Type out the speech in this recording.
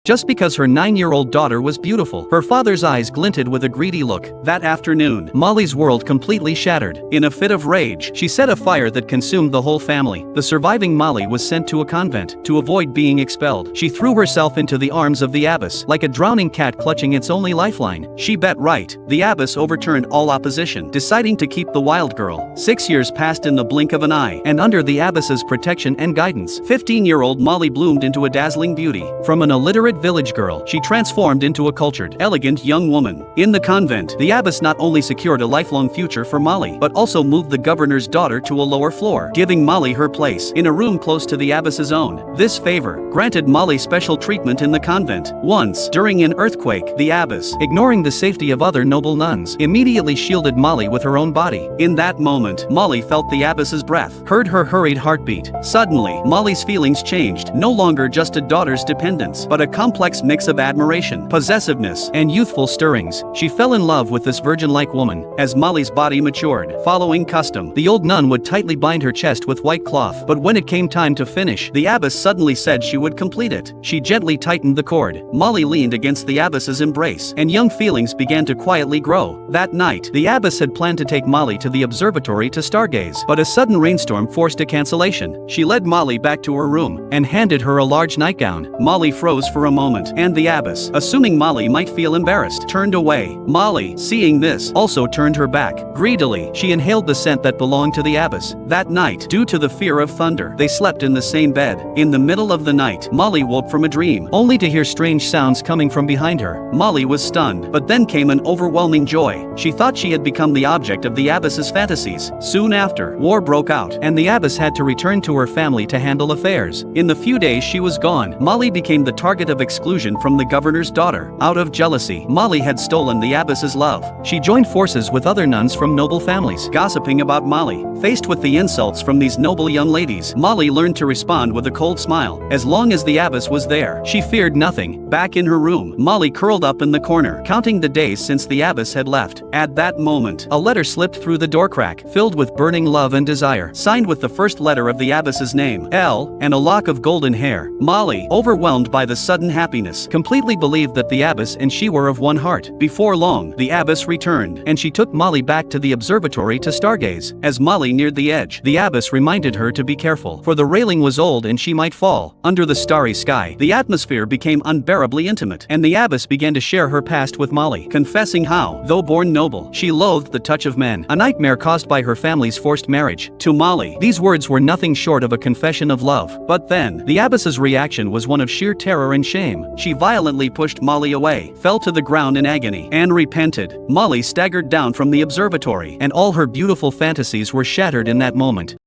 just because her 9-year-old daughter was beautiful. Her father's eyes glinted with a greedy look. That afternoon, Molly's world completely shattered. In a fit of rage, she set a fire that consumed the whole family. The surviving Molly was sent to a convent. To avoid being expelled, she threw herself into the arms of the abbess, like a drowning cat clutching its only lifeline. She bet right. The abbess overturned all opposition, deciding to keep the wild girl. 6 years passed in the blink of an eye, and under the abbess's protection and guidance, 15-year-old Molly bloomed into a dazzling beauty. From an illiterate village girl, she transformed into a cultured, elegant young woman. In the convent, the abbess not only secured a lifelong future for Molly, but also moved the governor's daughter to a lower floor, giving Molly her place in a room close to the abbess's own. This favor granted Molly special treatment in the convent. Once, during an earthquake, the abbess, ignoring the safety of other noble nuns, immediately shielded Molly with her own body. In that moment, Molly felt the abbess's breath, heard her hurried heartbeat. Suddenly, Molly's feelings changed, no longer just a daughter's dependence, but a complex mix of admiration, possessiveness, and youthful stirrings. She fell in love with this virgin-like woman. As Molly's body matured, following custom, the old nun would tightly bind her chest with white cloth, but when it came time to finish, the abbess suddenly said she would complete it. She gently tightened the cord. Molly leaned against the abbess's embrace, and young feelings began to quietly grow. That night, the abbess had planned to take Molly to the observatory to stargaze, but a sudden rainstorm forced a cancellation. She led Molly back to her room, and handed her a large nightgown. Molly froze for a moment, and the abbess, assuming Molly might feel embarrassed, turned away. Molly, seeing this, also turned her back. Greedily, she inhaled the scent that belonged to the abbess. That night, due to the fear of thunder, they slept in the same bed. In the middle of the night, Molly woke from a dream, only to hear strange sounds coming from behind her. Molly was stunned, but then came an overwhelming joy. She thought she had become the object of the abbess's fantasies. Soon after, war broke out, and the abbess had to return to her family to handle affairs. In the few days she was gone, Molly became the target of exclusion from the governor's daughter. Out of jealousy, Molly had stolen the abbess's love. She joined forces with other nuns from noble families, gossiping about Molly. Faced with the insults from these noble young ladies, Molly learned to respond with a cold smile. As long as the abbess was there, she feared nothing. Back in her room, Molly curled up in the corner, counting the days since the abbess had left. At that moment, a letter slipped through the door crack, filled with burning love and desire, signed with the first letter of the abbess's name, L, and a lock of golden hair. Molly, overwhelmed by the sudden happiness, completely believed that the abbess and she were of one heart. Before long, the abbess returned, and she took Molly back to the observatory to stargaze. As Molly neared the edge, the abbess reminded her to be careful, for the railing was old and she might fall. Under the starry sky, the atmosphere became unbearably intimate, and the abbess began to share her past with Molly, confessing how, though born noble, she loathed the touch of men, a nightmare caused by her family's forced marriage. To Molly, these words were nothing short of a confession of love. But then, the abbess's reaction was one of sheer terror and shame. She violently pushed Molly away, fell to the ground in agony, and repented. Molly staggered down from the observatory, and all her beautiful fantasies were shattered in that moment.